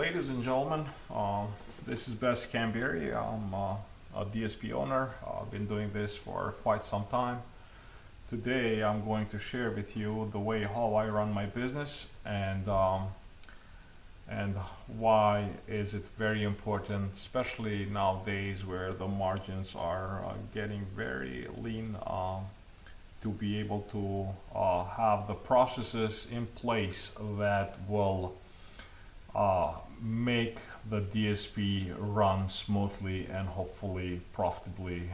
Ladies and gentlemen, this is Bess Cambieri. I'm a DSP owner. I've been doing this for quite some time. Today I'm going to share with you the way how I run my business and why is it very important, especially nowadays where the margins are getting very lean, to be able to have the processes in place that will make the DSP run smoothly and hopefully profitably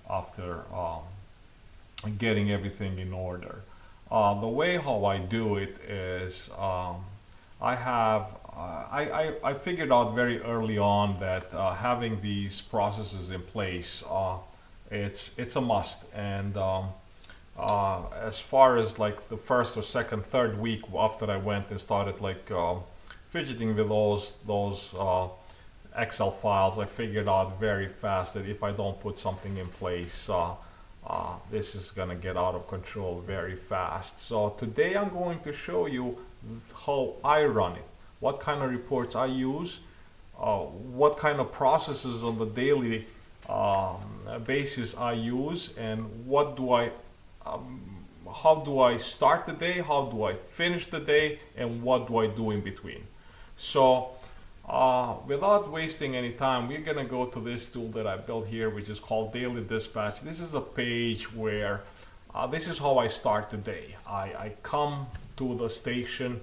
after getting everything in order. The way how I do it is I figured out very early on that having these processes in place, it's a must. And as far as like the first or second, third week after I went and started like fidgeting with those Excel files, I figured out very fast that if I don't put something in place, this is gonna get out of control very fast. So today I'm going to show you how I run it, what kind of reports I use, what kind of processes on the daily basis I use, and how do I start the day, how do I finish the day, and what do I do in between. So without wasting any time, we're gonna go to this tool that I built here, which is called Daily Dispatch. This is a page where this is how I start the day. I come to the station,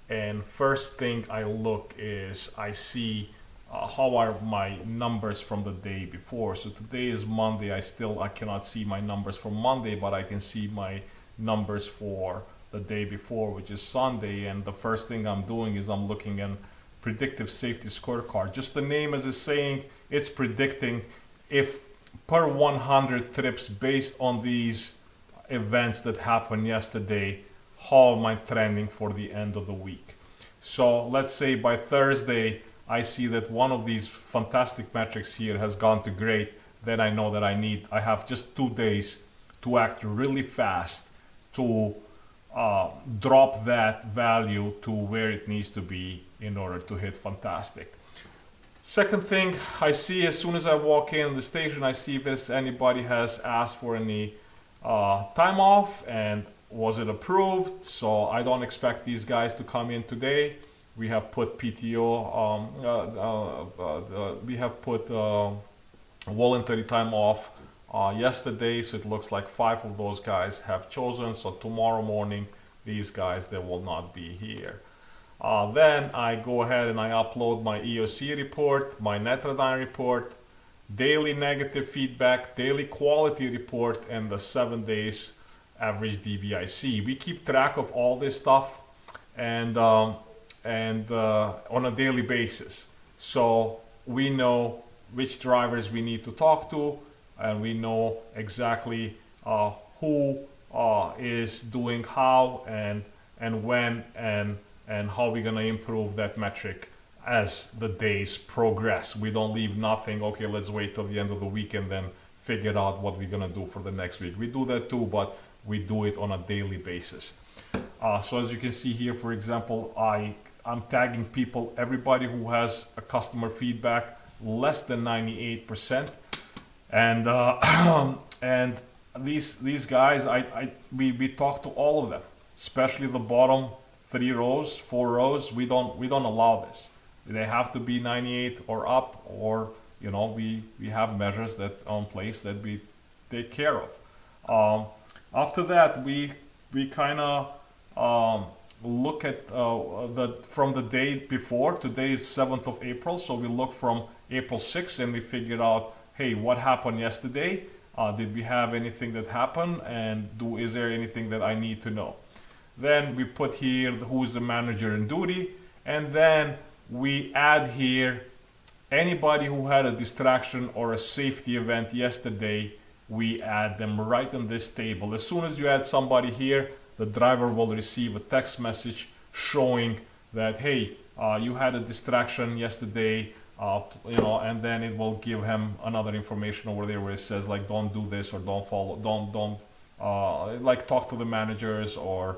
and first thing I look is I see how are my numbers from the day before. So today is Monday. I cannot see my numbers from Monday, but I can see my numbers for the day before, which is Sunday. And the first thing I'm doing is I'm looking in predictive safety scorecard. Just the name as is saying, it's predicting if per 100 trips based on these events that happened yesterday, how am I trending for the end of the week. So let's say by Thursday I see that one of these fantastic metrics here has gone to great, then I know that I have just 2 days to act really fast to drop that value to where it needs to be in order to hit fantastic. Second thing I see as soon as I walk in the station, I see if anybody has asked for any time off and was it approved. So I don't expect these guys to come in today. We have put PTO, we have put voluntary time off yesterday, so it looks like 5 of those guys have chosen. So tomorrow morning, these guys, they will not be here. Then I go ahead and I upload my EOC report, my Netradine report, daily negative feedback, daily quality report, and the 7 days average DVIC. We keep track of all this stuff and on a daily basis. So we know which drivers we need to talk to, and we know exactly who is doing how and when and how we're gonna improve that metric as the days progress. We don't leave nothing, okay, let's wait till the end of the week and then figure out what we're gonna do for the next week. We do that too, but we do it on a daily basis. So as you can see here, for example, I'm tagging people, everybody who has a customer feedback less than 98%. And and these guys, we talk to all of them, especially the bottom 3 rows, 4 rows. We don't allow this. They have to be 98 or up, or you know, we have measures that are in place that we take care of. After that, we kind of look at from the day before. Today is 7th of April, so we look from April 6th and we figured out, hey, what happened yesterday? Did we have anything that happened, and is there anything that I need to know? Then we put here who is the manager in duty, and then we add here anybody who had a distraction or a safety event yesterday. We add them right in this table. As soon as you add somebody here, the driver will receive a text message showing that, hey, you had a distraction yesterday, you know, and then it will give him another information over there where it says like, don't do this, or don't follow, don't like talk to the managers, or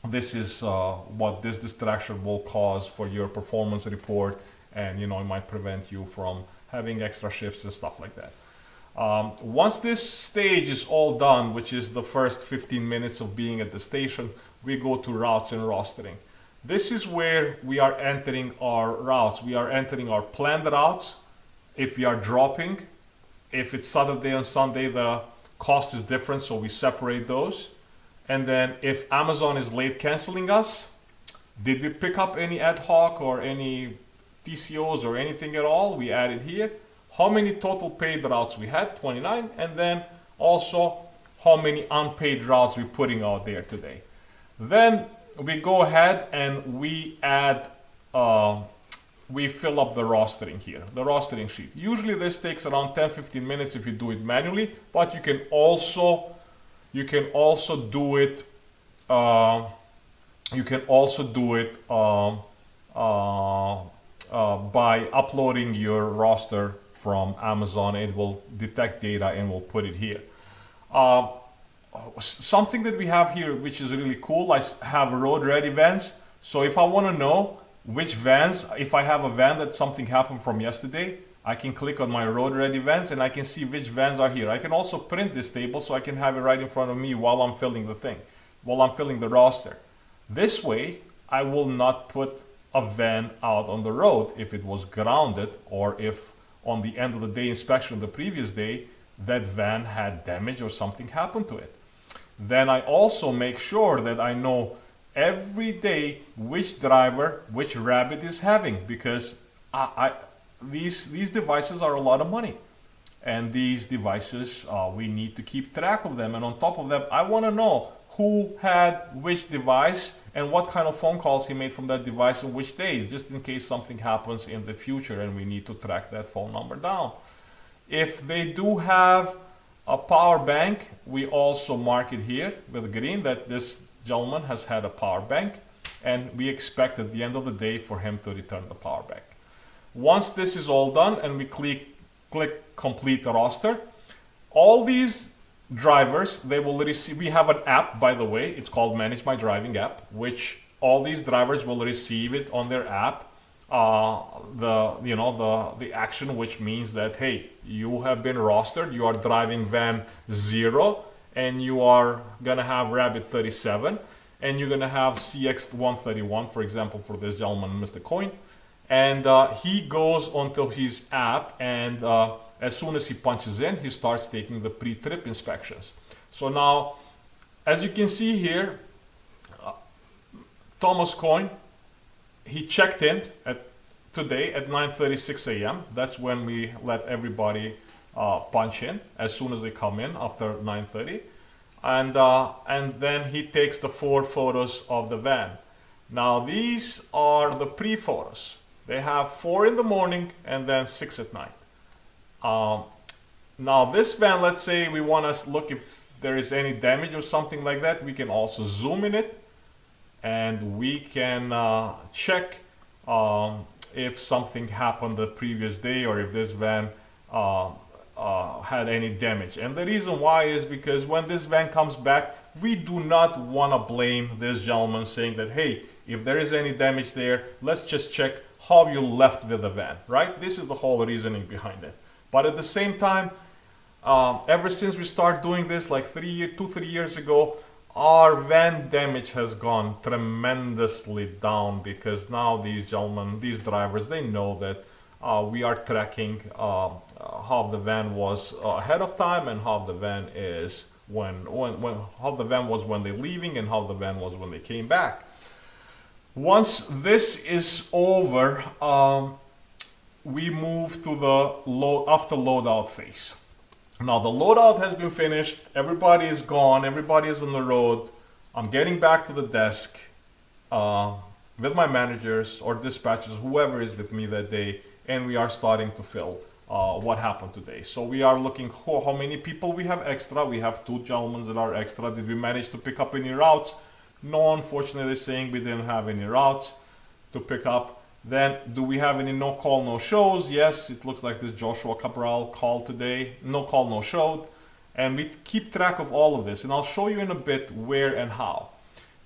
this is what this distraction will cause for your performance report, and it might prevent you from having extra shifts and stuff like that. Once this stage is all done, which is the first 15 minutes of being at the station, we go to routes and rostering. This is where we are entering our routes. We are entering our planned routes. If we are dropping, if it's Saturday and Sunday, the cost is different, so we separate those. And then if Amazon is late canceling us, did we pick up any ad hoc or any TCOs or anything at all? We add it here. How many total paid routes we had? 29. And then also how many unpaid routes we're putting out there today. Then we go ahead and we add, we fill up the rostering here, the rostering sheet. Usually this takes around 10-15 minutes if you do it manually, but you can also do it. By uploading your roster from Amazon. It will detect data and will put it here. Something that we have here, which is really cool, I have road ready vans. So if I want to know which vans, if I have a van that something happened from yesterday, I can click on my road ready vans and I can see which vans are here. I can also print this table so I can have it right in front of me while I'm filling the thing, while I'm filling the roster. This way, I will not put a van out on the road if it was grounded, or if on the end of the day inspection the previous day, that van had damage or something happened to it. Then I also make sure that I know every day which driver, which rabbit is having, because these devices are a lot of money. And these devices, we need to keep track of them. And on top of that, I want to know who had which device and what kind of phone calls he made from that device on which days, just in case something happens in the future and we need to track that phone number down. If they do have a power bank, we also mark it here with green that this gentleman has had a power bank, and we expect at the end of the day for him to return the power bank. Once this is all done and we click complete roster, all these drivers, they will receive, we have an app, by the way, it's called Manage My Driving app, which all these drivers will receive it on their app, the action, which means that, hey, you have been rostered, you are driving van 0, and you are gonna have Rabbit 37, and you're gonna have CX 131, for example, for this gentleman, Mr. Coin, and he goes onto his app, and as soon as he punches in, he starts taking the pre-trip inspections. So now, as you can see here, Thomas Coin, he checked in today at 9:36 a.m. That's when we let everybody punch in as soon as they come in after 9:30, and then he takes the 4 photos of the van. Now these are the pre-photos. They have 4 in the morning and then 6 at night. Now this van, let's say we want to look if there is any damage or something like that, we can also zoom in it and we can check if something happened the previous day or if this van had any damage. And the reason why is because when this van comes back, we do not want to blame this gentleman saying that, hey, if there is any damage there, let's just check how you left with the van, right? This is the whole reasoning behind it. But at the same time, ever since we started doing this like 3 years ago, our van damage has gone tremendously down, because now these gentlemen, these drivers, they know that we are tracking how the van was ahead of time and how the van is how the van was when they're leaving and how the van was when they came back. Once this is over, we move to the after loadout phase. Now the loadout has been finished, everybody is gone, everybody is on the road. I'm getting back to the desk with my managers or dispatchers, whoever is with me that day, and we are starting to fill what happened today. So we are looking how many people we have extra. We have 2 gentlemen that are extra. Did we manage to pick up any routes? No, unfortunately, saying we didn't have any routes to pick up. Then, do we have any no call, no shows? Yes, it looks like this Joshua Cabral called today. No call, no showed. And we keep track of all of this. And I'll show you in a bit where and how.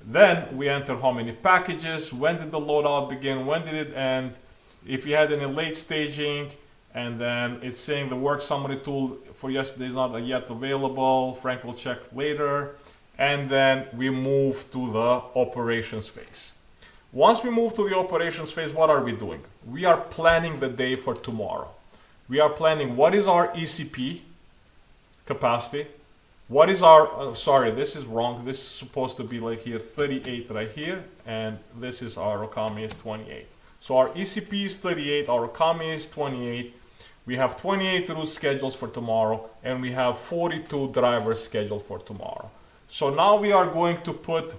Then we enter how many packages, when did the loadout begin, when did it end, if you had any late staging, and then it's saying the work summary tool for yesterday is not yet available. Frank will check later. And then we move to the operations phase. Once we move to the operations phase, what are we doing? We are planning the day for tomorrow. We are planning what is our ECP capacity. What is our, sorry, this is wrong. This is supposed to be like here, 38 right here. And this is our Okami is 28. So our ECP is 38, our Okami is 28. We have 28 route schedules for tomorrow, and we have 42 drivers scheduled for tomorrow. So now we are going to put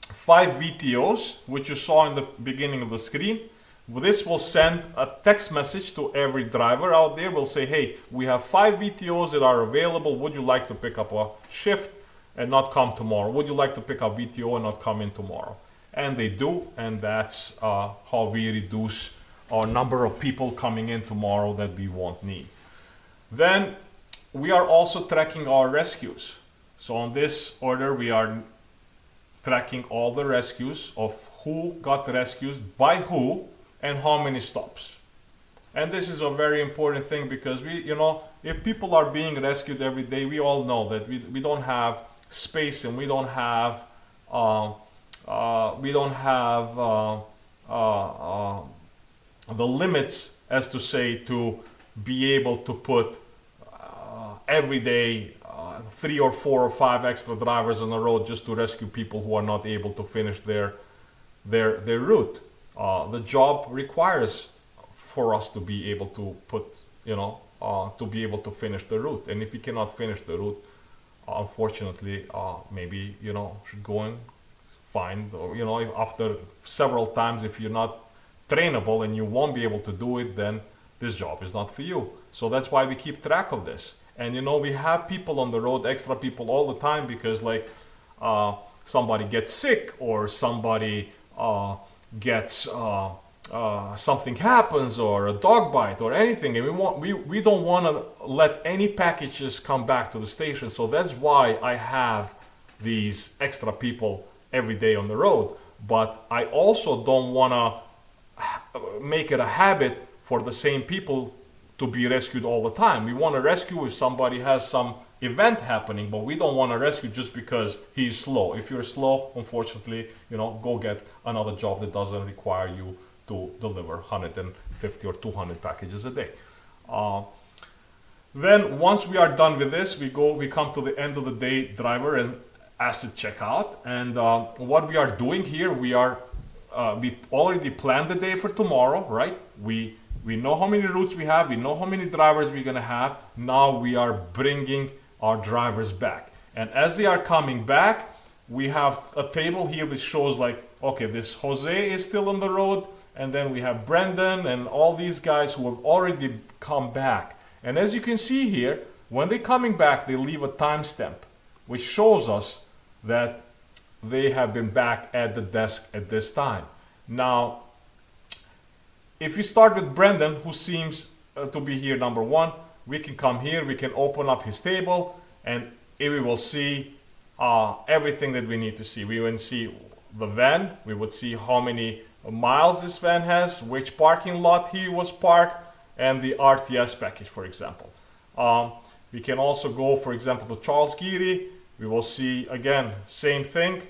5 VTOs, which you saw in the beginning of the screen. This will send a text message to every driver out there. We'll say, hey, we have 5 VTOs that are available. Would you like to pick up a shift and not come tomorrow? Would you like to pick up VTO and not come in tomorrow? And they do, and that's how we reduce our number of people coming in tomorrow that we won't need. Then we are also tracking our rescues. So on this order, we are tracking all the rescues of who got rescued by who and how many stops. And this is a very important thing because we, you know, if people are being rescued every day, we all know that we don't have space and we don't have the limits, as to say, to be able to put every day 3 or 4 or 5 extra drivers on the road just to rescue people who are not able to finish their route. The job requires for us to be able to put, you know, to be able to finish the route. And if you cannot finish the route, unfortunately, maybe, you know, should go and find, or, you know, after several times, if you're not trainable and you won't be able to do it, then this job is not for you. So that's why we keep track of this. And, you know, we have people on the road, extra people all the time, because like somebody gets sick or somebody gets something happens, or a dog bite or anything, and we don't want to let any packages come back to the station. So that's why I have these extra people every day on the road. But I also don't want to make it a habit for the same people to be rescued all the time. We want to rescue if somebody has some event happening, but we don't want to rescue just because he's slow. If you're slow, unfortunately, you know, go get another job that doesn't require you to deliver 150 or 200 packages a day. Then once we are done with this, we come to the end of the day driver and asset checkout. And what we are doing here, we already planned the day for tomorrow, right? We know how many routes we have, we know how many drivers we're gonna have. Now we are bringing our drivers back. And as they are coming back, we have a table here which shows like, okay, this Jose is still on the road, and then we have Brendan and all these guys who have already come back. And as you can see here, when they're coming back, they leave a timestamp, which shows us that they have been back at the desk at this time. Now, if we start with Brendan, who seems to be here number 1, we can come here, we can open up his table, and we will see everything that we need to see. We will see the van, we would see how many miles this van has, which parking lot he was parked, and the RTS package, for example. We can also go, for example, to Charles Geary. We will see, again, same thing,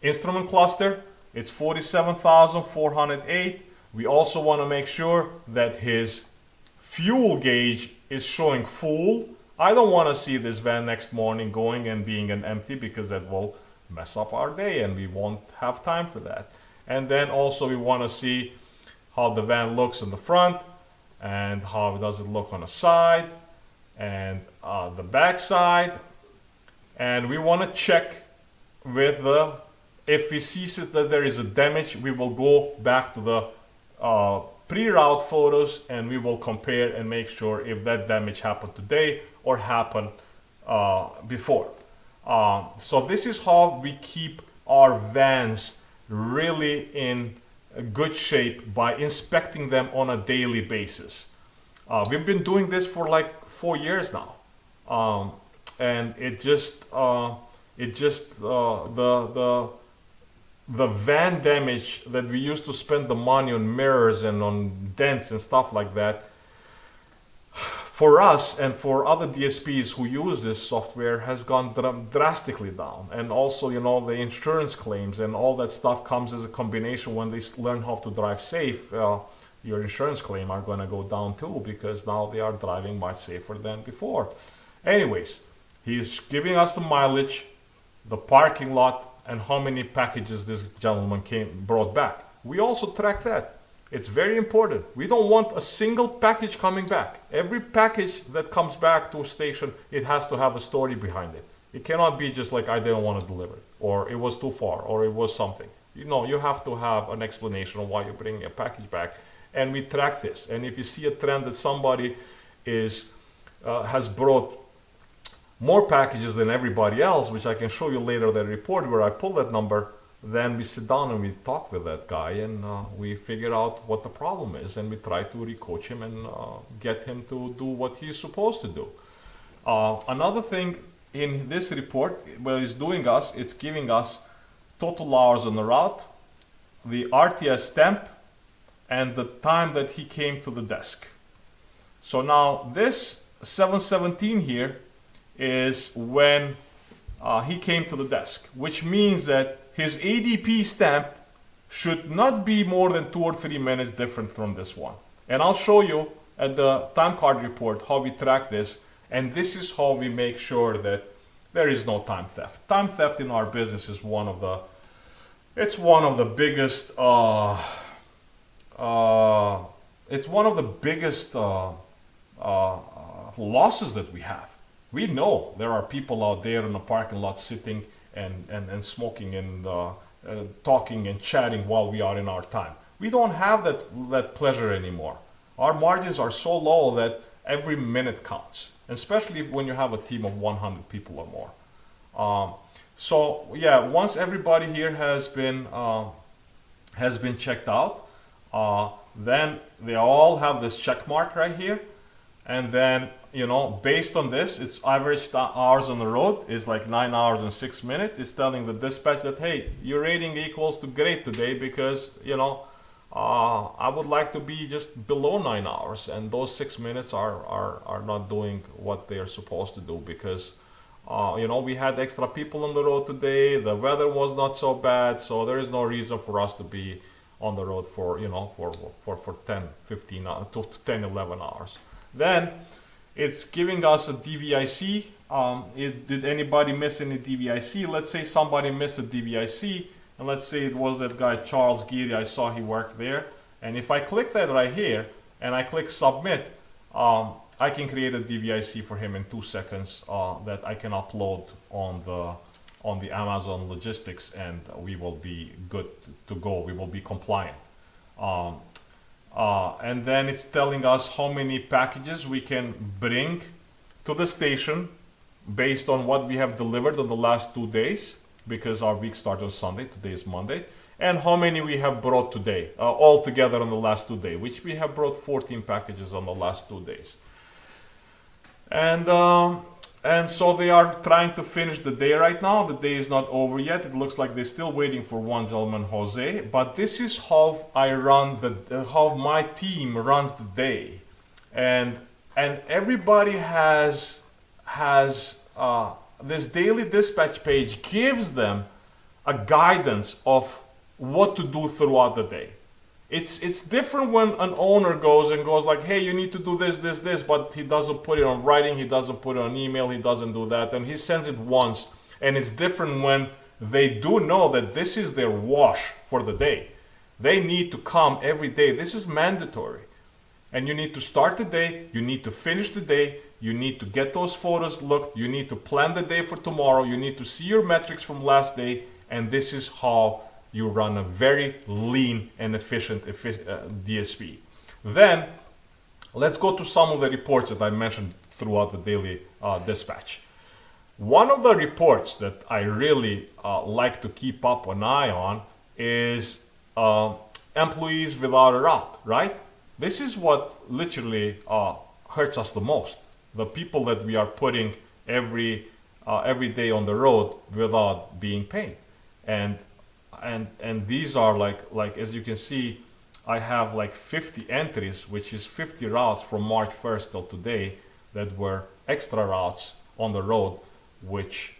instrument cluster, it's 47,408. We also want to make sure that his fuel gauge is showing full. I don't want to see this van next morning going and being an empty, because that will mess up our day and we won't have time for that. And then also we want to see how the van looks in the front and how does it look on the side and the back side. And we want to check with if we see that there is a damage, we will go back to the pre-route photos and we will compare and make sure if that damage happened today or happened before. So this is how we keep our vans really in good shape, by inspecting them on a daily basis. We've been doing this for like 4 years now, and it just It just the van damage that we used to spend the money on mirrors and on dents and stuff like that, for us and for other DSPs who use this software, has gone drastically down. And also, you know, the insurance claims and all that stuff comes as a combination. When they learn how to drive safe, your insurance claim are going to go down too, because now they are driving much safer than before. Anyways, he's giving us the mileage, the parking lot, and how many packages this gentleman brought back. We also track that. It's very important. We don't want a single package coming back. Every package that comes back to a station, it has to have a story behind it. It cannot be just like, I didn't want to deliver it, or it was too far, or it was something. You know, you have to have an explanation of why you're bringing a package back. And we track this. And if you see a trend that somebody has brought more packages than everybody else, which I can show you later, that report where I pull that number, then we sit down and we talk with that guy, and we figure out what the problem is, and we try to recoach him and get him to do what he's supposed to do. Another thing in this report, where it's giving us total hours on the route, the RTS stamp, and the time that he came to the desk. So now this 717 here is when he came to the desk, which means that his ADP stamp should not be more than 2 or 3 minutes different from this one. And I'll show you at the time card report how we track this, and this is how we make sure that there is no time theft. Time theft in our business is one of the biggest losses that we have. We know there are people out there in the parking lot sitting and smoking and talking and chatting while we are in our time. We don't have that pleasure anymore. Our margins are so low that every minute counts, especially when you have a team of 100 people or more. So yeah, once everybody here has been checked out, then they all have this check mark right here, and then, you know, based on this, its average hours on the road is like 9 hours and 6 minutes. It's telling the dispatch that, hey, your rating equals to great today, because, you know, I would like to be just below 9 hours, and those 6 minutes are not doing what they are supposed to do, because you know, we had extra people on the road today, the weather was not so bad, so there is no reason for us to be on the road for, you know, for 10, 15, to 10, 11 hours. Then it's giving us a DVIC. Did anybody miss any DVIC? Let's say somebody missed a DVIC, and let's say it was that guy Charles Geary. I saw he worked there, and if I click that right here and I click submit, I can create a DVIC for him in 2 seconds that I can upload on the Amazon logistics, and we will be good to go. We will be compliant. And then it's telling us how many packages we can bring to the station based on what we have delivered on the last 2 days, because our week started on Sunday, today is Monday, and how many we have brought today, all together on the last 2 days, which we have brought 14 packages on the last 2 days. And so they are trying to finish the day right now. The day is not over yet. It looks like they're still waiting for one gentleman, Jose. But this is how I run how my team runs the day, and everybody has this daily dispatch page gives them a guidance of what to do throughout the day. It's different when an owner goes like, hey, you need to do this, but he doesn't put it on writing, he doesn't put it on email, he doesn't do that, and he sends it once. And it's different when they do know that this is their wash for the day. They need to come every day. This is mandatory. And you need to start the day, you need to finish the day, you need to get those photos looked, you need to plan the day for tomorrow, you need to see your metrics from last day, and this is how you run a very lean and efficient DSP. Then let's go to some of the reports that I mentioned throughout the daily dispatch. One of the reports that I really like to keep up an eye on is employees without a route, right? This is what literally hurts us the most. The people that we are putting every every day on the road without being paid. And these are like as you can see, I have like 50 entries, which is 50 routes from March 1st till today that were extra routes on the road, which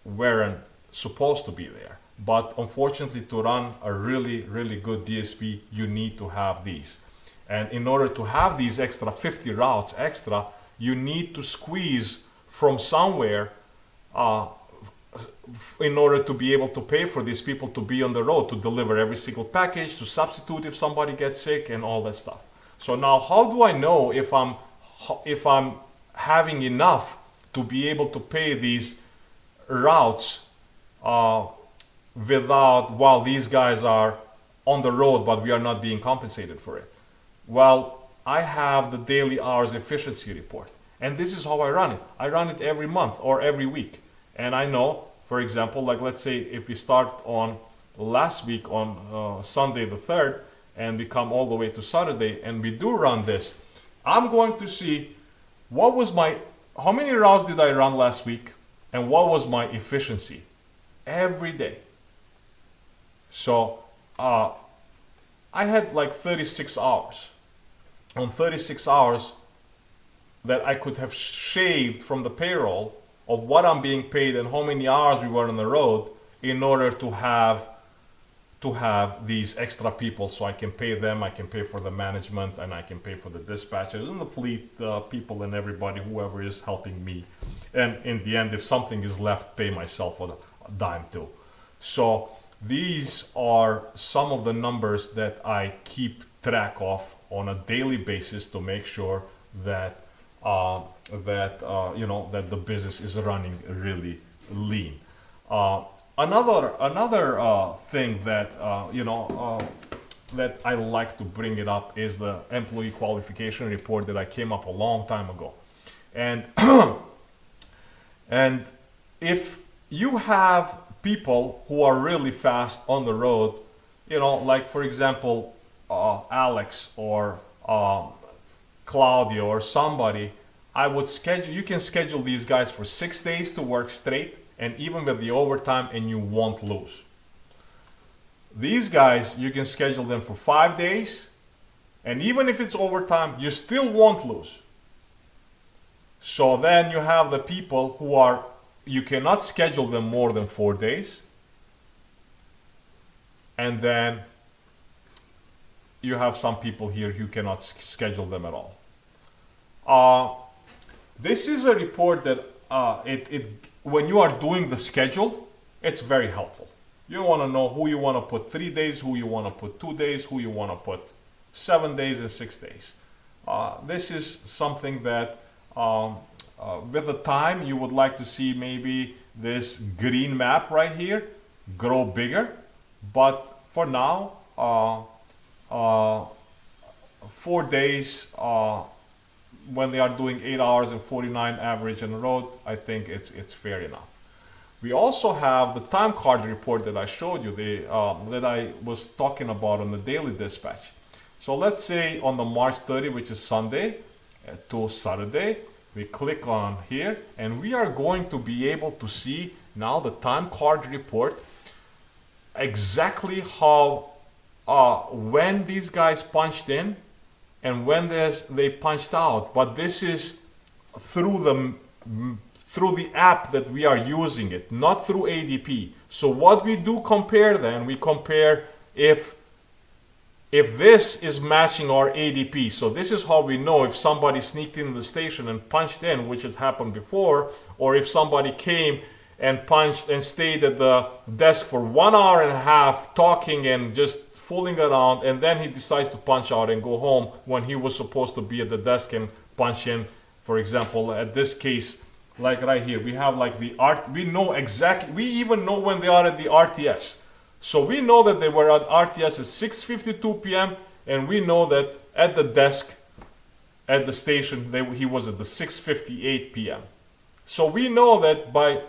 weren't supposed to be there. But unfortunately, to run a really, really good DSP, you need to have these. And in order to have these extra 50 routes extra, you need to squeeze from somewhere in order to be able to pay for these people to be on the road, to deliver every single package, to substitute if somebody gets sick and all that stuff. So now how do I know if I'm having enough to be able to pay these routes without, while these guys are on the road but we are not being compensated for it? Well, I have the daily hours efficiency report, and this is how I run it. I run it every month or every week, and I know, for example, like let's say if we start on last week on Sunday the 3rd and we come all the way to Saturday and we do run this, I'm going to see how many routes did I run last week and what was my efficiency every day. So I had like 36 hours. On 36 hours that I could have shaved from the payroll of what I'm being paid and how many hours we were on the road in order to have these extra people, so I can pay them, I can pay for the management, and I can pay for the dispatchers and the fleet people and everybody, whoever is helping me. And in the end, if something is left, pay myself a dime too. So these are some of the numbers that I keep track of on a daily basis to make sure that that the business is running really lean. Another thing that that I like to bring it up is the employee qualification report that I came up a long time ago, and and if you have people who are really fast on the road, like for example Alex or Claudio or somebody, you can schedule these guys for 6 days to work straight, and even with the overtime, and you won't lose. These guys, you can schedule them for 5 days, and even if it's overtime, you still won't lose. So then you have the people you cannot schedule them more than 4 days, and then you have some people here who cannot schedule them at all. This is a report that when you are doing the schedule, it's very helpful. You want to know who you want to put 3 days, who you want to put 2 days, who you want to put 7 days and 6 days. This is something that with the time you would like to see maybe this green map right here grow bigger, but for now 4 days when they are doing 8 hours and 49 average on the road, I think it's fair enough. We also have the time card report that I showed you, that I was talking about on the daily dispatch. So let's say on the March 30, which is Sunday to Saturday, we click on here and we are going to be able to see now the time card report, exactly how when these guys punched in and when they punched out. But this is through the app that we are using it, not through ADP. So what we do compare then, we compare if this is matching our ADP. So this is how we know if somebody sneaked in the station and punched in, which has happened before, or if somebody came and punched and stayed at the desk for 1 hour and a half talking and just fooling around, and then he decides to punch out and go home when he was supposed to be at the desk and punch in. For example, at this case, like right here, we have like we know exactly, we even know when they are at the RTS. So we know that they were at RTS at 6:52 p.m. and we know that at the desk at the station he was at the 6:58 p.m. So we know that by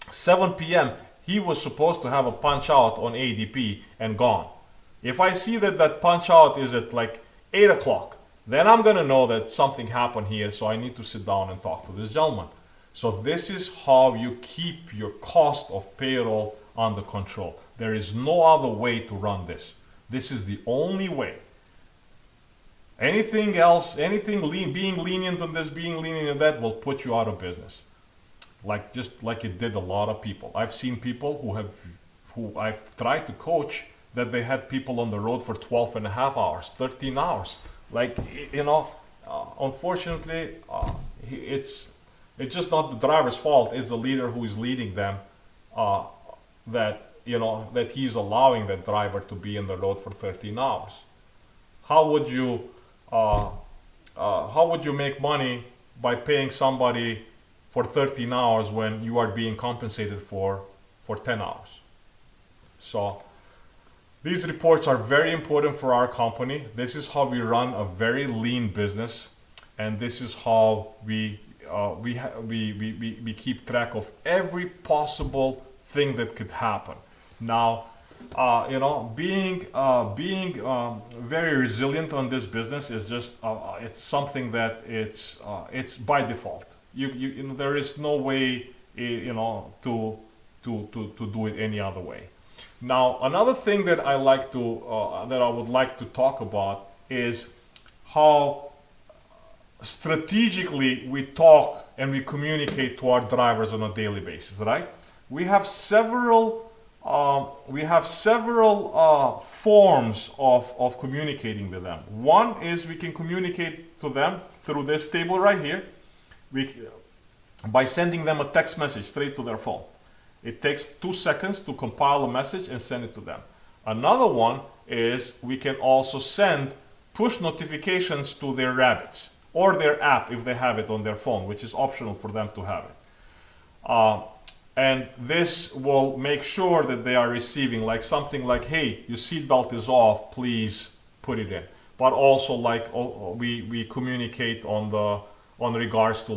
7 p.m. he was supposed to have a punch out on ADP and gone. If I see that punch out is at like 8 o'clock, then I'm gonna know that something happened here, so I need to sit down and talk to this gentleman. So this is how you keep your cost of payroll under control. There is no other way to run this. This is the only way. Anything else, being lenient on this, being lenient on that will put you out of business. Just like it did a lot of people. I've seen people who I've tried to coach that they had people on the road for 12 and a half hours, 13 hours. Unfortunately, it's just not the driver's fault. It's the leader who is leading them, that he's allowing that driver to be in the road for 13 hours. How would you make money by paying somebody for 13 hours when you are being compensated for 10 hours? So these reports are very important for our company. This is how we run a very lean business, and this is how we keep track of every possible thing that could happen. Now, being very resilient on this business is just it's something that it's by default. There is no way to do it any other way. Now, another thing that I would like to talk about is how strategically we talk and we communicate to our drivers on a daily basis, right? We have several forms of communicating with them. One is we can communicate to them through this table right here, by sending them a text message straight to their phone. It takes 2 seconds to compile a message and send it to them. Another one is we can also send push notifications to their rabbits or their app if they have it on their phone, which is optional for them to have it. And this will make sure that they are receiving something like, hey, your seatbelt is off, please put it in. But also we communicate on regards to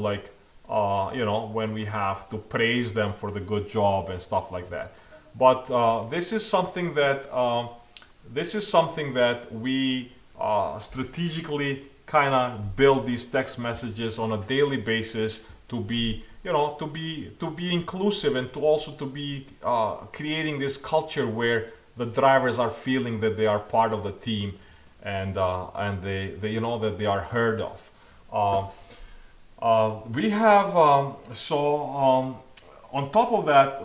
when we have to praise them for the good job and stuff like that. But this is something that we strategically kind of build these text messages on a daily basis to be inclusive, and to be creating this culture where the drivers are feeling that they are part of the team, and they that they are heard of. We have on top of that,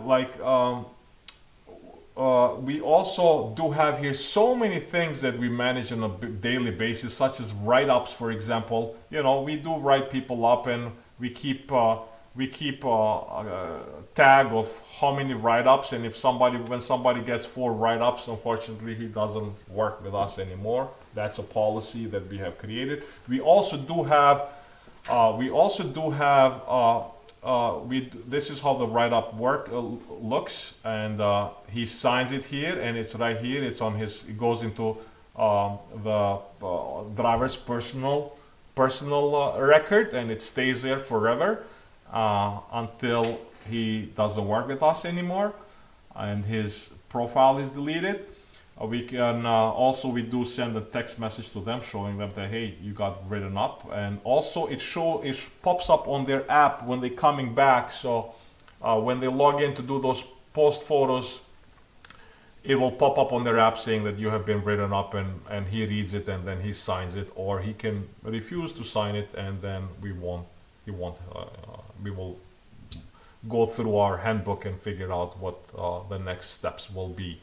we also do have here so many things that we manage on a daily basis, such as write-ups, for example. We do write people up, and we keep tag of how many write-ups, and when somebody gets 4 write-ups, unfortunately he doesn't work with us anymore. That's a policy that we have created. We also do have this is how the write-up looks, and he signs it here, and it's right here. It goes into the driver's personal record, and it stays there forever until he doesn't work with us anymore and his profile is deleted. We do send a text message to them showing them that, hey, you got written up, and also it pops up on their app when they're coming back. So when they log in to do those post photos, it will pop up on their app saying that you have been written up, and he reads it and then he signs it, or he can refuse to sign it, and then we will go through our handbook and figure out what the next steps will be.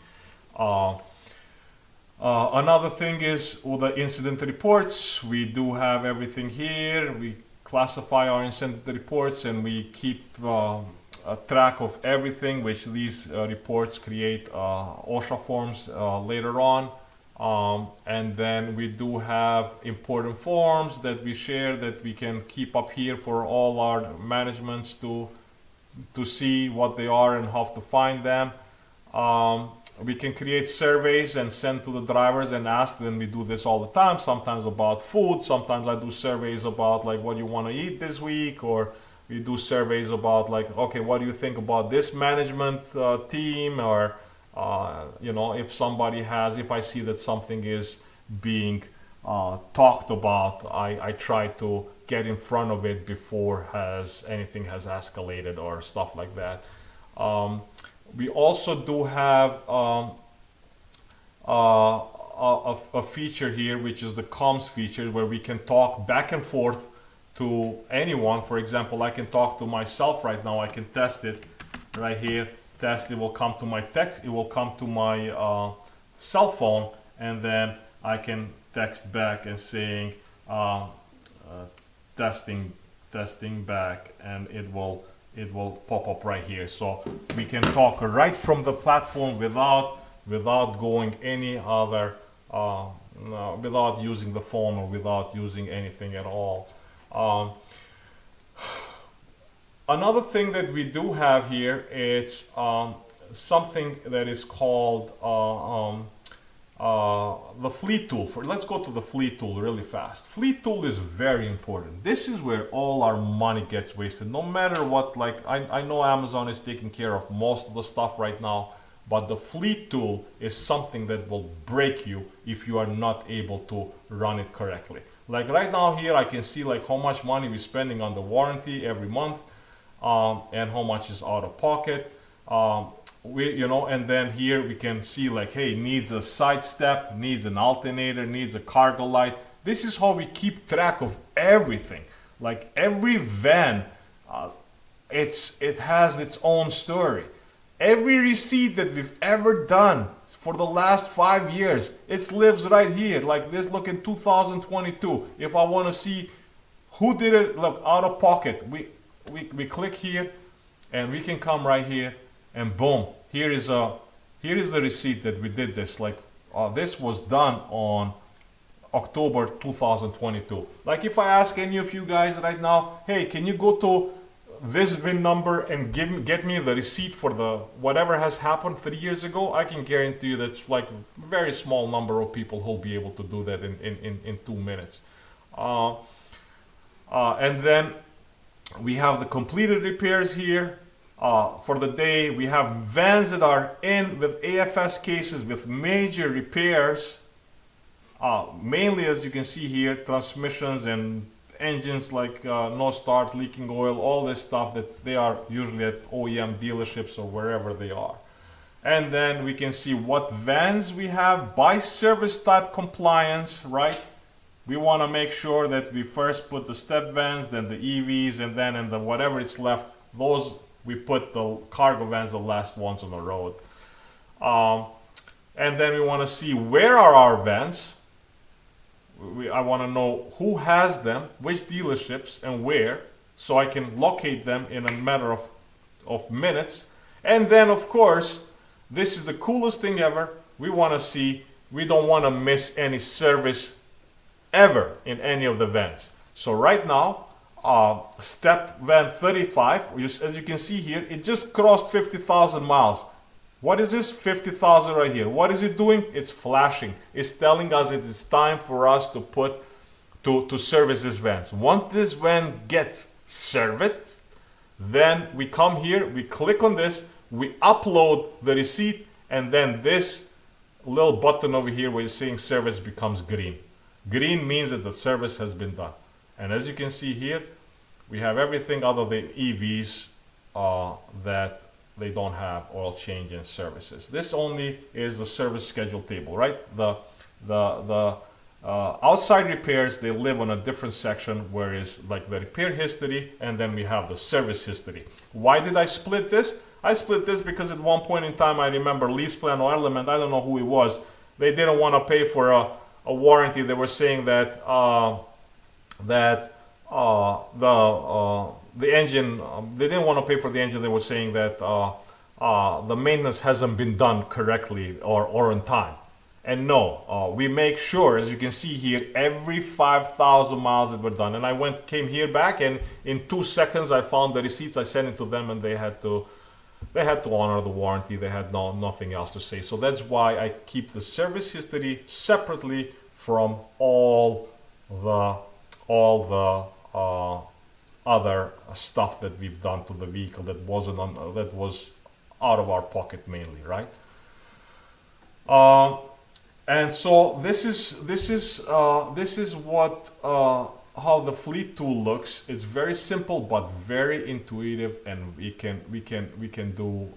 Another thing is all the incident reports. We do have everything here. We classify our incident reports, and we keep a track of everything, which these reports create OSHA forms later on. And then we do have important forms that we share that we can keep up here for all our managements to see what they are and how to find them. We can create surveys and send to the drivers and ask them. We do this all the time, sometimes about food, sometimes I do surveys about what you want to eat this week, or we do surveys about okay, what do you think about this management team, or if I see that something is being talked about, I try to get in front of it before anything has escalated or stuff like that. We also do have a feature here, which is the comms feature, where we can talk back and forth to anyone. For example, I can talk to myself right now. I can test it right here. Test, it will come to my text. It will come to my cell phone, and then I can text back and saying testing back, and it will pop up right here. So we can talk right from the platform without going any other, no, without using the phone or without using anything at all. Another thing that we do have here, it's something that is called the fleet tool. Let's go to the fleet tool really fast. Fleet tool is very important. This is where all our money gets wasted. No matter what, like I know Amazon is taking care of most of the stuff right now, but the fleet tool is something that will break you if you are not able to run it correctly. Like right now here, I can see like how much money we're spending on the warranty every month, and how much is out of pocket. And then here we can see like, hey, needs a side step, needs an alternator, needs a cargo light. This is how we keep track of everything. Like every van, it has its own story. Every receipt that we've ever done for the last 5 years, it lives right here. Like this, look, in 2022. If I want to see who did it, look, out of pocket, we click here, and we can come right here, and boom, here is the receipt that we did this. Like this was done on October 2022. Like if I ask any of you guys right now, hey, can you go to this VIN number and get me the receipt for the whatever has happened 3 years ago, I can guarantee you that's like a very small number of people who'll be able to do that in 2 minutes. And then we have the completed repairs here for the day. We have vans that are in with AFS cases with major repairs, mainly, as you can see here, transmissions and engines, like no start, leaking oil, all this stuff that they are usually at OEM dealerships or wherever they are. And then we can see what vans we have by service type compliance, right? We want to make sure that we first put the step vans, then the EVs, and then in the whatever it's left, those we put the cargo vans, the last ones on the road. And then we want to see where are our vans. I want to know who has them, which dealerships, and where, so I can locate them in a matter of minutes. And then, of course, this is the coolest thing ever. We want to see, we don't want to miss any service ever in any of the vans. So right now, step van 35, as you can see here, it just crossed 50,000 miles. What is this? 50,000 right here. What is it doing? It's flashing. It's telling us it is time for us to to service this van. Once this van gets serviced, then we come here, we click on this, we upload the receipt, and then this little button over here where it's saying service becomes green. Green means that the service has been done. And as you can see here, we have everything other than EVs that they don't have oil change and services. This only is the service schedule table, right? The outside repairs, they live on a different section, where is like the repair history, and then we have the service history. Why did I split this? I split this because at one point in time, I remember Lease Plan or Element, I don't know who it was, they didn't want to pay for a warranty. They were saying that the engine, they didn't want to pay for the engine. They were saying that the maintenance hasn't been done correctly or on time. And no, we make sure, as you can see here, every 5,000 miles that were done. And I came here back, and in 2 seconds I found the receipts. I sent it to them, and they had to honor the warranty. They had nothing else to say. So that's why I keep the service history separately from all the other stuff that we've done to the vehicle that was out of our pocket mainly, right? And so this is what how the fleet tool looks. It's very simple but very intuitive, and we can do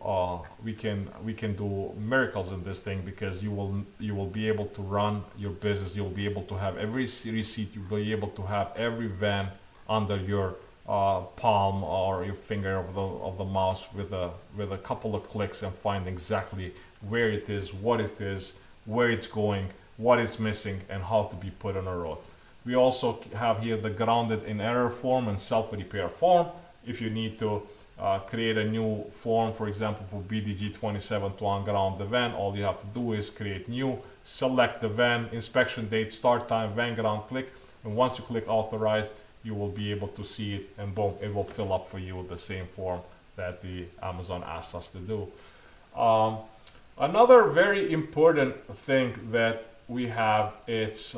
miracles in this thing, because you will be able to run your business. You'll be able to have every receipt. You'll be able to have every van under your palm or your finger of the mouse with a couple of clicks, and find exactly where it is, what it is, where it's going, what is missing, and how to be put on a road. We also have here the grounded in error form and self-repair form. If you need to create a new form, for example, for BDG 27 to unground the van, all you have to do is create new, select the van, inspection date, start time, van ground, click, and once you click authorize, you will be able to see it, and boom, it will fill up for you the same form that the Amazon asks us to do. Another very important thing that we have, it's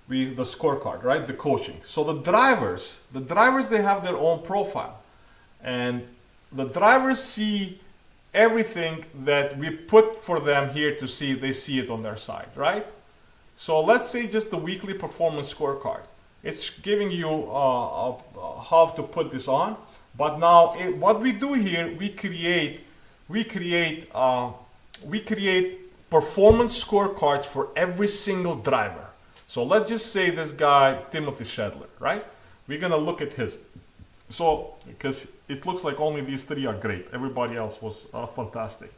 the scorecard, right? The coaching. So the drivers, they have their own profile, and the drivers see everything that we put for them here to see. They see it on their side, right? So let's say just the weekly performance scorecard. It's giving you how to put this on. But now what we do here, we create performance scorecards for every single driver. So let's just say this guy, Timothy Shedler, right? We're gonna look at his. So, because it looks like only these three are great. Everybody else was fantastic.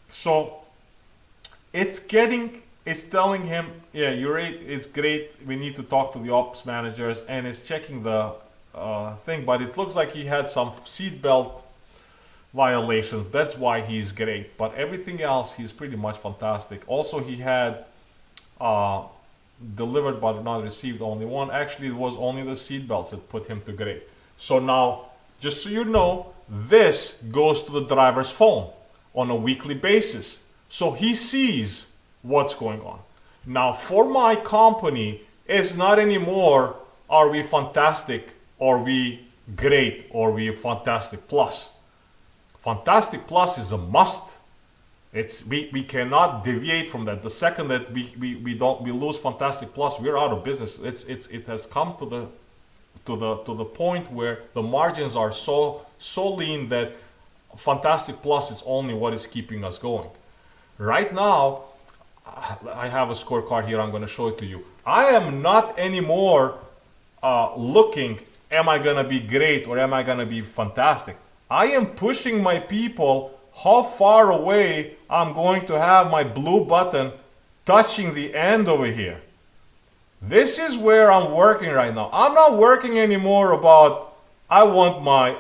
So, it's telling him, yeah, you're right, it's great. We need to talk to the ops managers, and it's checking the thing, but it looks like he had some seatbelt violations. That's why he's great. But everything else, he's pretty much fantastic. Also, he had delivered but not received only one. Actually, it was only the seatbelts that put him to great. So now, just so you know, this goes to the driver's phone on a weekly basis. So he sees what's going on. Now, for my company, it's not anymore, are we fantastic, or we great, or we fantastic plus. Fantastic plus is a must. We cannot deviate from that. The second that we lose fantastic plus, we're out of business. It has come to the point where the margins are so lean that fantastic plus is only what is keeping us going. Right now, I have a scorecard here. I'm going to show it to you. I am not anymore looking, am I going to be great or am I going to be fantastic? I am pushing my people how far away I'm going to have my blue button touching the end over here. This is where I'm working right now. I'm not working anymore about, I want my,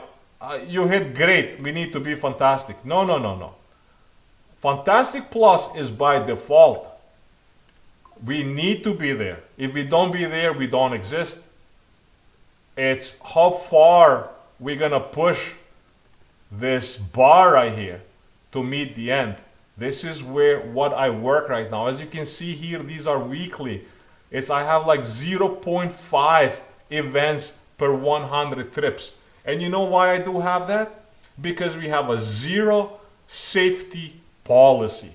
you hit great, we need to be fantastic. No. Fantastic plus is by default. We need to be there. If we don't be there, we don't exist. It's how far we're gonna push this bar right here to meet the end. This is what I work right now. As you can see here, these are weekly. I have like 0.5 events per 100 trips. And you know why I do have that? Because we have a zero safety policy.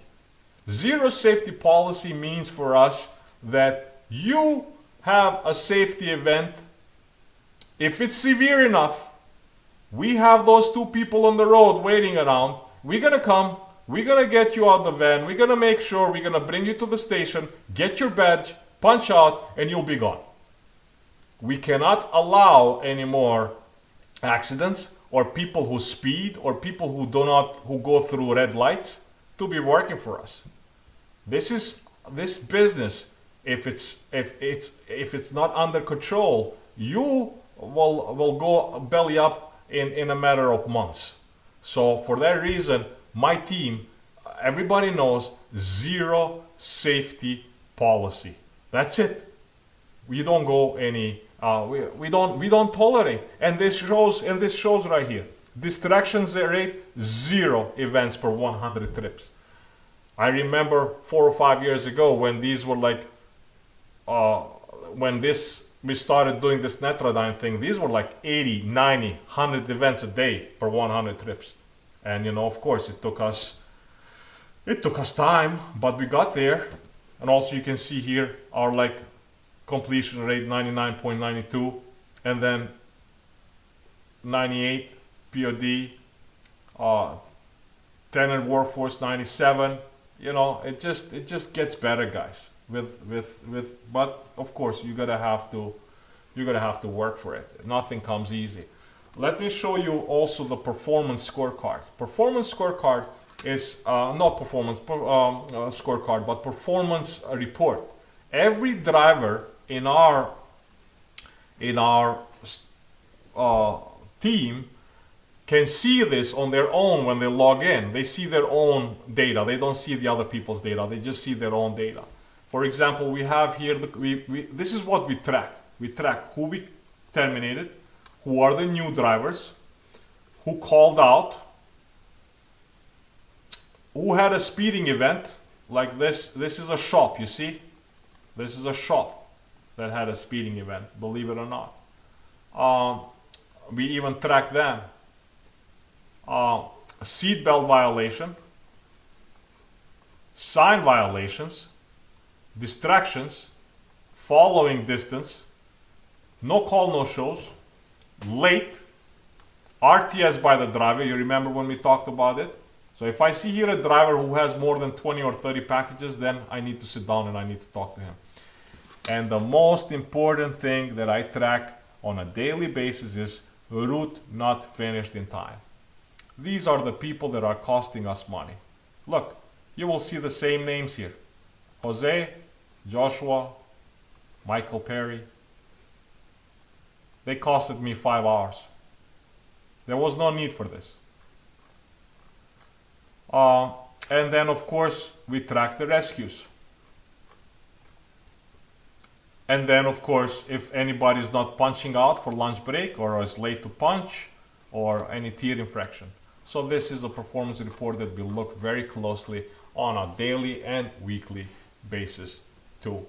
Zero safety policy means for us that you have a safety event. If it's severe enough, we have those two people on the road waiting around. We're gonna come, we're gonna get you out of the van, we're gonna make sure, we're gonna bring you to the station, get your badge, punch out, and you'll be gone. We cannot allow any more accidents or people who speed or people who go through red lights to be working for us. This business, if it's not under control, you will go belly up in a matter of months. So for that reason, my team, everybody knows, zero safety policy. That's it. We don't go any. We don't tolerate. And this shows right here. Distractions rate 0 events per 100 trips. I remember 4 or 5 years ago when these were like, we started doing this Netrodyne thing, these were like 80, 90, 100 events a day per 100 trips. And of course, it took us It took us time, but we got there. And also you can see here our like completion rate 99.92, and then 98 POD, tenant workforce 97. You know, it just gets better, guys. But of course you gotta have to work for it. Nothing comes easy. Let me show you also the performance scorecard. Performance scorecard is not performance scorecard, but performance report. Every driver in our team can see this on their own when they log in. They see their own data. They don't see the other people's data. They just see their own data. For example, we have here, this is what we track. We track who we terminated, who are the new drivers, who called out, who had a speeding event, like this. This is a shop, you see? This is a shop that had a speeding event, believe it or not. We even track them. Seatbelt violation, sign violations, distractions, following distance, no call, no shows, late, RTS by the driver. You remember when we talked about it? So if I see here a driver who has more than 20 or 30 packages, then I need to sit down and I need to talk to him. And the most important thing that I track on a daily basis is route not finished in time. These are the people that are costing us money. Look, you will see the same names here. Jose, Joshua, Michael Perry. They costed me 5 hours. There was no need for this. And then of course we track the rescues. And then of course if anybody is not punching out for lunch break or is late to punch or any tier infraction. So this is a performance report that we look very closely on a daily and weekly basis too.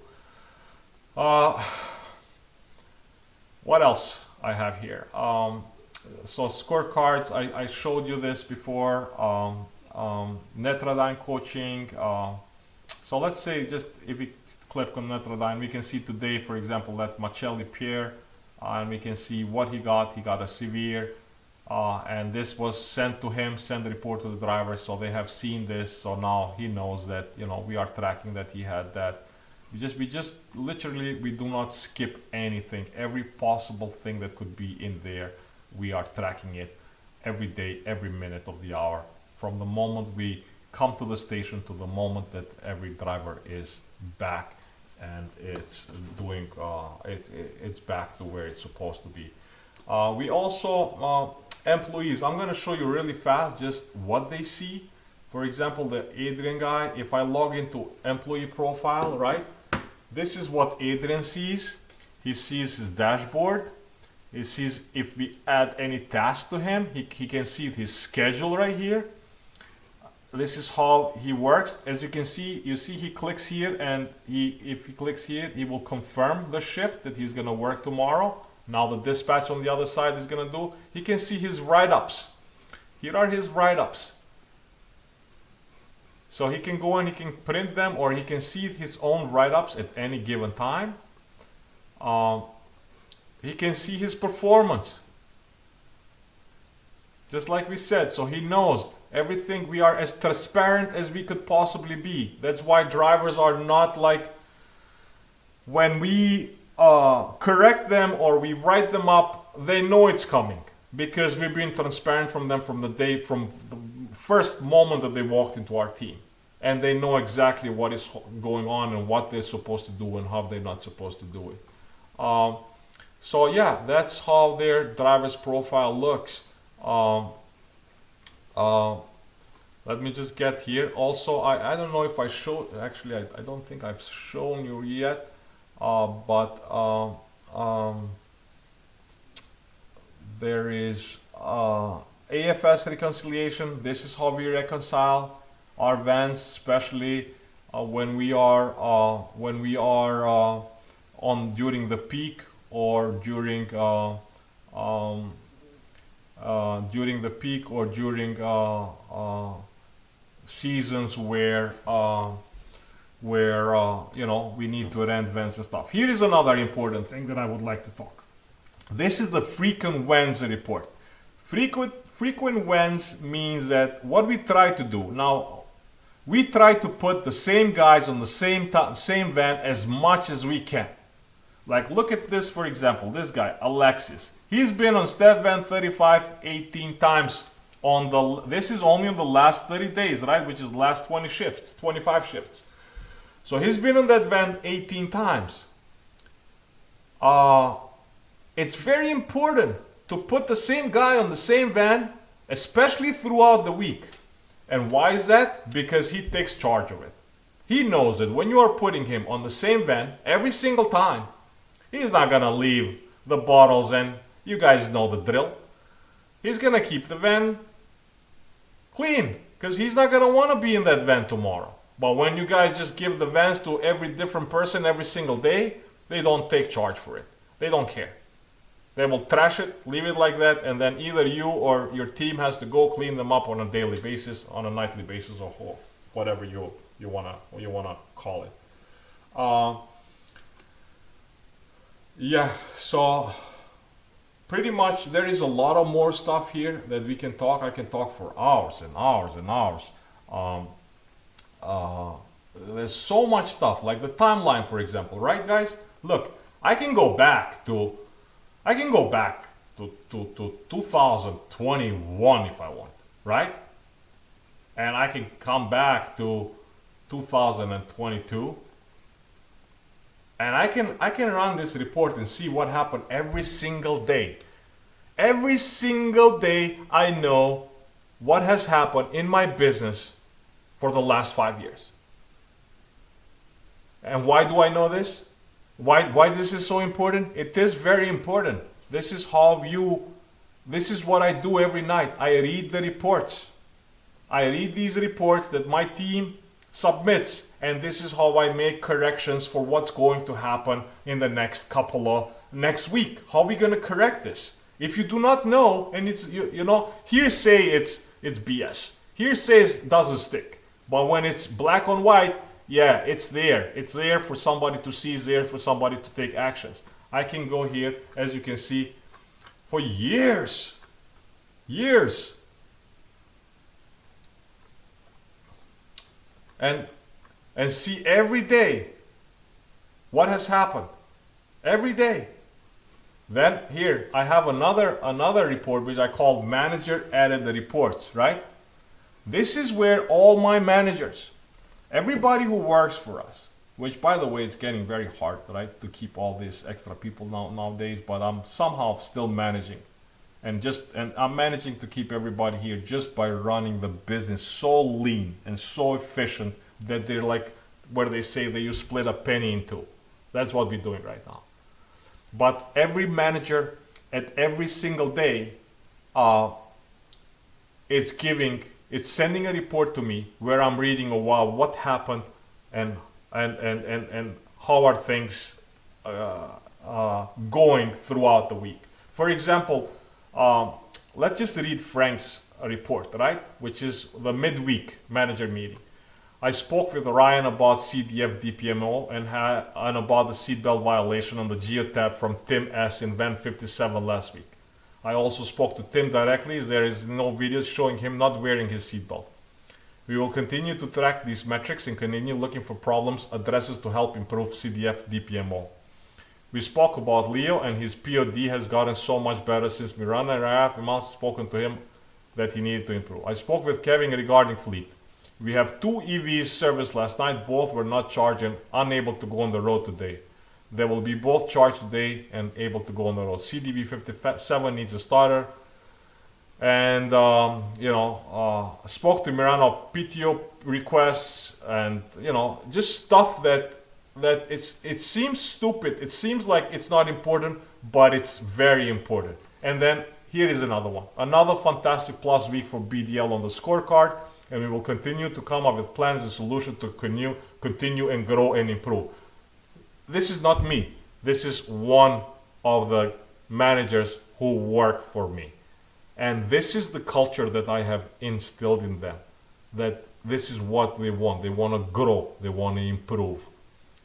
What else I have here? So scorecards, I showed you this before. Netradyne coaching. So let's say just if we click on Netradyne, we can see today, for example, that Macelli Pierre, and we can see what he got. He got a severe, and this was sent to him, send the report to the driver. So they have seen this. So now he knows that, you know, we are tracking that he had that. We just literally, we do not skip anything. Every possible thing that could be in there, we are tracking it every day, every minute of the hour, from the moment we come to the station to the moment that every driver is back and it's doing it's back to where it's supposed to be. We also employees, I'm going to show you really fast just what they see. For example, the Adrian guy, if I log into employee profile, right, this is what Adrian sees. He sees his dashboard. He sees if we add any task to him, he can see his schedule right here. This is how he works. As you can see, he clicks here, and if he clicks here, he will confirm the shift that he's going to work tomorrow. Now the dispatch on the other side is going to do. He can see his write-ups. Here are his write-ups. So he can go and he can print them, or he can see his own write-ups at any given time. He can see his performance. Just like we said, so he knows everything. We are as transparent as we could possibly be. That's why drivers are not like, when we correct them or we write them up, they know it's coming, because we've been transparent from them from the first moment that they walked into our team, and they know exactly what is going on and what they're supposed to do and how they're not supposed to do it. So yeah, that's how their driver's profile looks. Let me just get here. Also, I don't know if I showed, actually I don't think I've shown you yet, but there is AFS reconciliation. This is how we reconcile our vans, especially when we are on during the peak or during seasons where you know, we need to rent vans and stuff. Here is another important thing that I would like to talk. This is the frequent wins report. Frequent wins means that what we try to do now, we try to put the same guys on the same van as much as we can. Like, look at this, for example, this guy Alexis. He's been on step van 35 18 times on the, this is only on the last 30 days, right, which is the last 20 shifts, 25 shifts. So he's been on that van 18 times. It's very important to put the same guy on the same van, especially throughout the week. And why is that? Because he takes charge of it. He knows that when you are putting him on the same van every single time, he's not gonna leave the bottles, and you guys know the drill. He's gonna keep the van clean because he's not gonna want to be in that van tomorrow. But when you guys just give the vans to every different person every single day, they don't take charge for it. They don't care. They will trash it, leave it like that, and then either you or your team has to go clean them up on a daily basis, on a nightly basis, or whatever you wanna call it. Yeah, so pretty much there is a lot of more stuff here that we can talk. I can talk for hours and hours and hours. There's so much stuff, like the timeline, for example, right, guys? Look, I can go back to 2021 if I want, right? And I can come back to 2022, and I can run this report and see what happened every single day. Every single day I know what has happened in my business for the last 5 years. And why do I know this? Why this is so important? It is very important. This is what I do every night. I read the reports. I read these reports that my team submits, and this is how I make corrections for what's going to happen in the next week. How are we going to correct this? If you do not know, and it's, you know, hearsay, it's BS. Hearsay doesn't stick. But when it's black on white, yeah, it's there. It's there for somebody to see. It's there for somebody to take actions. I can go here, as you can see, for years. And see every day what has happened. Every day. Then here, I have another report which I call Manager Added the Reports, right? This is where all my managers, everybody who works for us, which by the way, it's getting very hard, right, to keep all these extra people nowadays, but I'm somehow still managing. And I'm managing to keep everybody here just by running the business so lean and so efficient that they're like, where they say that you split a penny in two. That's what we're doing right now. But every manager at every single day, it's sending a report to me where I'm reading, what happened and how are things going throughout the week. For example, let's just read Frank's report, right? Which is the midweek manager meeting. I spoke with Ryan about CDF DPMO and about the seatbelt violation on the geotab from Tim S. in van 57 last week. I also spoke to Tim directly, as there is no videos showing him not wearing his seatbelt. We will continue to track these metrics and continue looking for problems, addresses to help improve CDF DPMO. We spoke about Leo, and his POD has gotten so much better since Miranda and I have spoken to him that he needed to improve. I spoke with Kevin regarding fleet. We have 2 EVs serviced last night. Both were not charged and unable to go on the road today. They will be both charged today and able to go on the road. CDB 57 needs a starter. And, spoke to Miranda PTO requests and, just stuff that it seems stupid. It seems like it's not important, but it's very important. And then here is another one. Another fantastic plus week for BDL on the scorecard. And we will continue to come up with plans and solutions to continue and grow and improve. This is not me. This is one of the managers who work for me. And this is the culture that I have instilled in them. That this is what they want. They want to grow. They want to improve.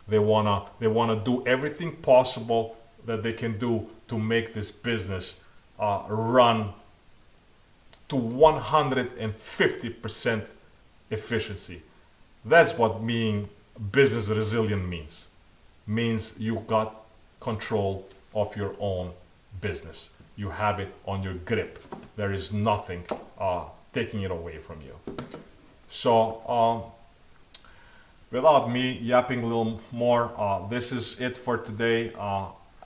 They wanna do everything possible that they can do to make this business run to 150% efficiency. That's what being business resilient means. Means you got control of your own business. You have it on your grip. There is nothing taking it away from you. So, without me yapping a little more, this is it for today.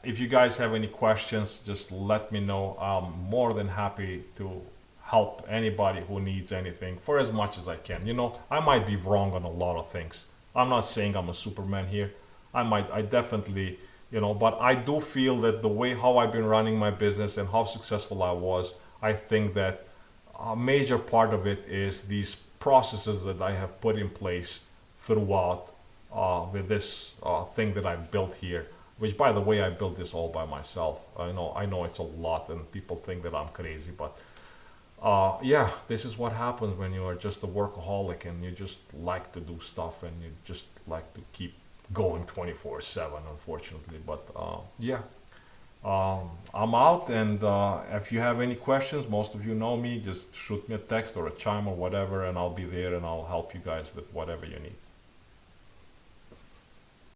If you guys have any questions, just let me know. I'm more than happy to help anybody who needs anything for as much as I can. You know, I might be wrong on a lot of things. I'm not saying I'm a Superman here. I definitely, you know, but I do feel that the way how I've been running my business and how successful I was, I think that a major part of it is these processes that I have put in place throughout with this thing that I've built here, which by the way, I built this all by myself. I know it's a lot and people think that I'm crazy, but yeah, this is what happens when you are just a workaholic and you just like to do stuff and you just like to keep going 24/7, unfortunately. But yeah, I'm out, and if you have any questions, most of you know me, just shoot me a text or a chime or whatever, and I'll be there and I'll help you guys with whatever you need.